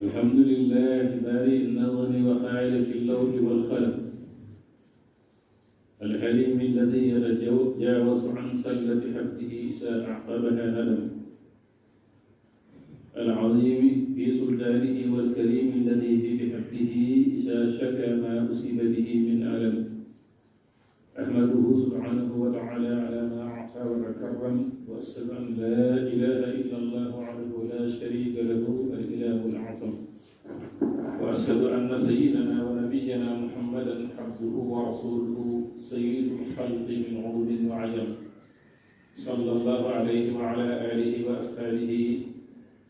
الحمد لله بارئ النظم وفاعل في اللوح والقلم الحليم الذي يتجاوز عن سلة حبه إذا أعقبها ندم العظيم في سلطانه والكريم الذي في بحبه إذا شكى ما أصيب به من ألم أحمده سبحانه وتعالى على ما أعطى وتكرم وأشهد أن لا إله إلا الله وحده لا شريك له الإله الأعظم وأشهد أن سيدنا ونبينا محمدا عبده ورسوله سيد الخلق من عود وعجم صلى الله عليه وعلى آله وأصحابه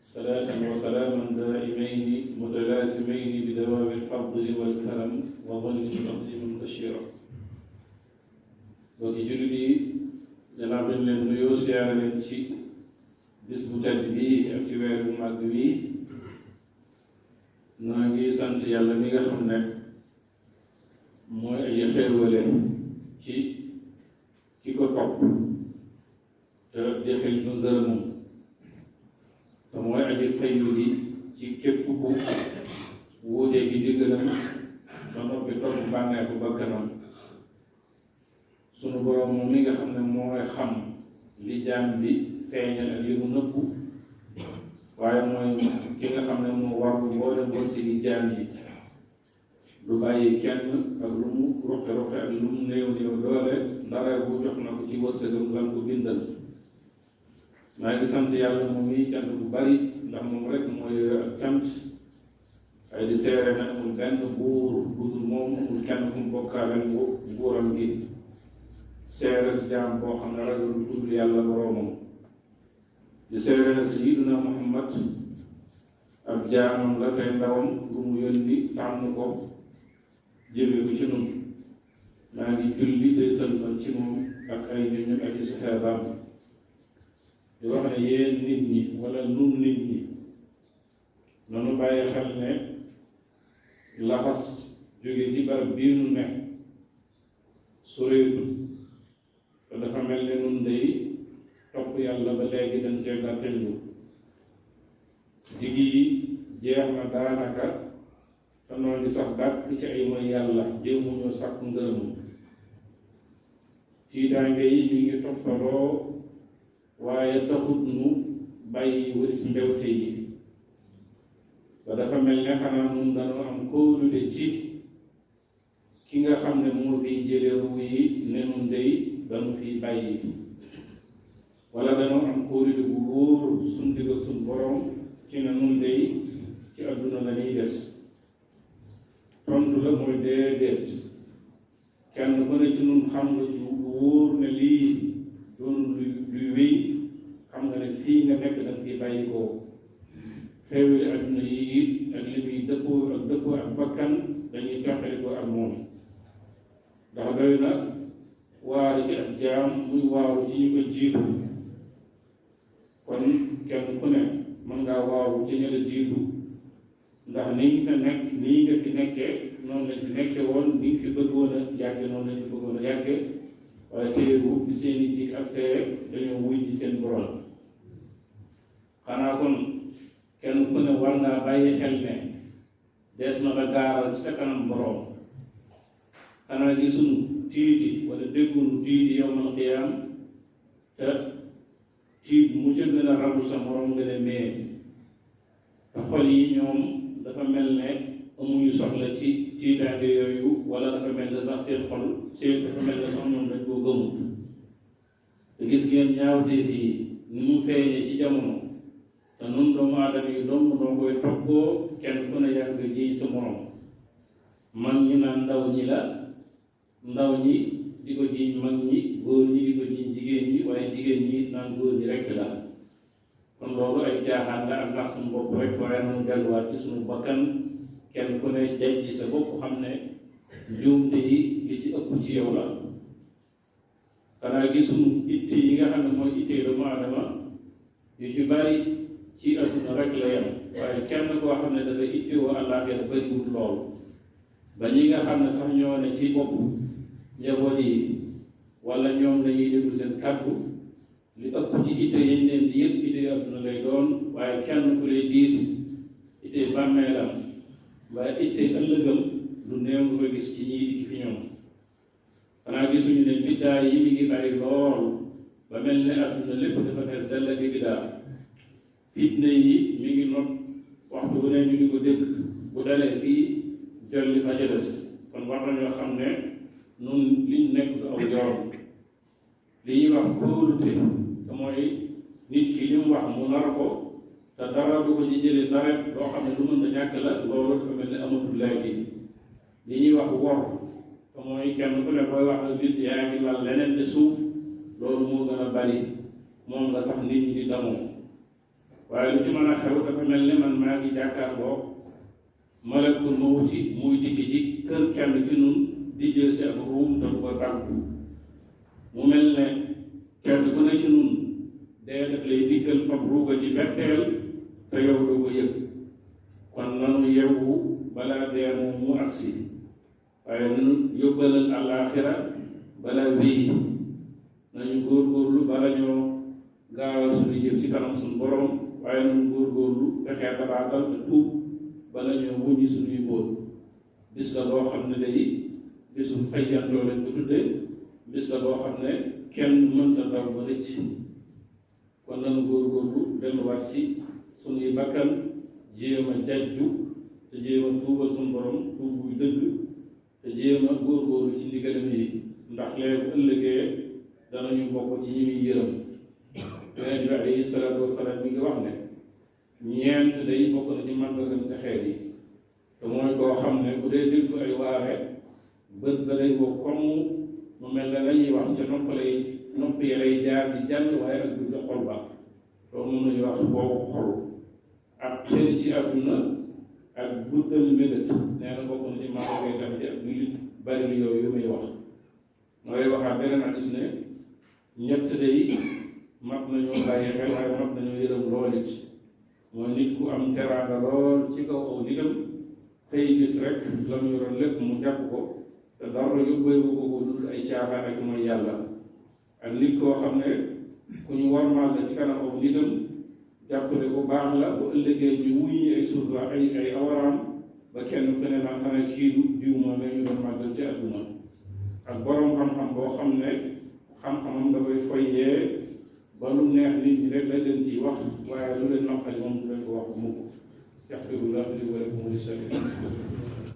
صلاة وسلاما دائمين متلازمين بدوام الفضل والكرم وظل الفضل منتشرا bokki jullit yi gannaaw dañ leen nuyoo siyaare leen ci bis bu tedd bii ak ci weer bu màgg bii naa ngi sant yàlla mi nga xam ne mooy aji xéewale ci ki ko topp te di xel nu ngërëmam te mooy aji fayu gi ci képp ku wuute gi diggalam ba noppi topp bànneexu bakkanam sunu boroom moom mi nga xam ne mooy xam li jaam bi feeñal ak li mu nëbbu waaye mooy ki nga xam ne moo warlu mboolem wërsëgi jaam yi du bàyyi kenn ak lu mu ruqe-ruqe ak lu mu néew néew doole ndara bu jox na ko ci wërsëgam lan ko bindal maa ngi sant yàlla moom yi cant bu bari ndax moom rek mooy ak cant ay di seere na amul benn buur budul moom amul kenn fu mu bokkaaleel nguuram gi seeres jaam boo xam ne ragal lu tudd yàlla boroomam di seeres sayyiduna Muhammad ab jaamam la tey ndawam lu mu yónni tànn ko jëme ko ci nun maa ngi julli day sëlmal ci moom ak ay ñoñu ak i saxaabaam di wax ne yéen nit ñi wala nun nit ñi nanu bàyyi xel ne laxas jóge ci barab bii nu ne soreetul te dafa mel ne nun day topp yàlla ba léegi dañ cee gàttellu digg yi jeex na daanaka te noo ngi sax dàkk ci ay mooy yàlla jéemuñoo sàkk ngërëmu tiitaange yi ñu ngi toftaloo waaye taxut nu bàyyi wëris mbewte yi ba dafa mel ne xanaa nun dañoo am kóolute ci ki nga xam ne moo fiy jële ruu yi ne nun day dañu fiy bàyyi wala dañoo am kóolute bu wóor suñ digg ak suñ borom ci ne nun day ci àdduna la ñuy des tontu la mooy déedéet kenn ku ne ci nun xam nga ci lu wóor ne lii doon luy wéy xam nga ne fii nga nekk danga fiy bàyyi koo xéewali àdduna yi it ak li muy dëppoo ak bakkan dañuy taxali ko ak moom ndax doy na waaru ci ak jaam muy waaru ci ñu ko jiitu kon kenn ku ne mën ngaa waaru ci ña la jiitu ndax nii nga nekk nii nga fi nekkee noonu lañ fi nekke woon ni nga fi bëggoon a yàgge noonu lañ fi bëggoon a yàgge waaye téeru bi seen i dig ak see dañoo wuy ci seen borom xanaa kon kenn ku ne war ngaa bàyyi xel ne des na la gaaral ci sa kanam borom xanaa gisuñu tiiti wala déggunu tiiti yawmal qiyaam te tiit mu ca gën a rabu sa morom nga ne mee te xol yi ñoom dafa mel ne amuñu soxla ci tiitaange yooyu wala dafa mel ne sax seen xol dafa mel ne sax ñoom dañ koo gëmut te gis ngeen ñaawteef yi ni mu feeñee ci jamono te nun doomu aadama yi dong doo koy toggoo kenn ku ne yàgg jiy sa morom mag ñi naan ndaw ñi la ndaw ñi di ko jiiñ mag ñi góor ñi di ko jiiñ jigéen ñi waaye jigéen ñi naan góor ñi rekk la kon loolu ay caaxaan la ak nax suñu bopp rek waaye noonu delluwaat ci suñu bakkan kenn ku ne jajji sa bopp xam ne njuumte yi li ci ëpp ci yow la xanaa gisuñu itte yi nga xam ne mooy itte doomu aadama yu ci bari ci adduna rek la yem waaye kenn koo xam ne dafa itte woo àllaaxira bariwul lool ba ñi nga xam ne sax ñoo ne ci bopp njaboot yi wala ñoom dañuy déglu seen kàddu li ëpp ci itte yañ leen di yëpp itte yu adduna lay doon waaye kenn ku lay diis ittee bàmmeelam waaye ittee ëllëgam lu néew nga koy gis ci ñii di fi ñoom xanaa gisuñu ne biddaa yi mi ngi bari lool ba mel ne àdduna lépp dafa fees dell ak biddaa fitna yi mi ngi not waxtu bu ne ñu ngi ko dégg bu dalee fii jolli fa ca des kon war nañoo xam ne nun liñ nekk du aw yoon li ñuy wax kóolute te mooy nit ki li mu wax mu nar ko te dara du ko ci jëlee dara loo xam ne lu mën na ñàkk la loolu dafa mel ne amatul léegi li ñuy wax wor te mooy kenn ku ne booy wax ak nit yaa ngi lal leneen te suuf loolu moo gën a bari moom la sax nit ñi di damoo waaye lu ci mën a xew dafa mel ne man maa ngi jàkkaarloo malakul mawti muy dikk ci kër kenn ci nun di jël si ak ruum te du ko tàggu mu mel ne kenn ku ne ci nun dee daf lay dikkal fab ruuga ci betteel te yow doo ko yëg kon nanu yewwu balaa dee moom mu agsi waaye nanu yóbbalal àllaaxira balaa wéy nañu góorgóorlu bala ñoo gaawal suñu jëf ci kanam suñu borom waaye nanu góorgóorlu fexee dabaatal te tuub bala ñoo wuññi suñuy mbóot bis la boo xam ne day bisu fayyantoo leen ko tuddee bis la boo xam ne kenn mënta daw ba rëcc kon nanu góorgóorlu delluwaat ci suñuy bakkan jéem a jajju te jéem a tuubal suñu borom tuub buy dëgg te jéem a góorgóorlu ci ndigalam yi ndax léegi ëllëgee danañu bokk ci ñi muy yërëm Yonent bi alayhi salaatu wasalaam mi ngi wax ne ñeent day bokk na ci màndargam te xeet yi te mooy koo xam ne bu dee déglu ay waare bët ba day boo comme mu mel ne la ñuy wax ca nopp yi lay jaar di jàll waaye ak du ca xol ba loolu moom la ñuy wax boobu xol ak xel ci àdduna ak guddal mébét nee na bokk na ci màndargam tam ci ak jullit bari li yooyu yu muy wax ma lay waxaat beneen hadis ne ñett day mat nañoo bàyyi xel waaye mat nañoo yërëm lool it mooy nit ku am teraanga lool ci kaw aw nitam xëy gis rek la mu yoroon lépp mu jàpp ko te dara yóbbeewu ko ko dul ay caaxaan ak mooy yàlla ak nit koo xam ne ku ñu warmaal la ci kanam aw nitam jàpp ne bu baax la bu ëllëgee ñu wuññi ay surga ay awaraam ba kenn ku ne naan xanaa kii du diw moom la ñu doon màggal ci àdduna ak borom xam-xam boo xam ne xam-xamam dafay foyee ba lu neex nit ñi rek la leen ci wax waaye lu leen naqari moom du leen ko wax mukk yaxfirullah li wa lakum wa li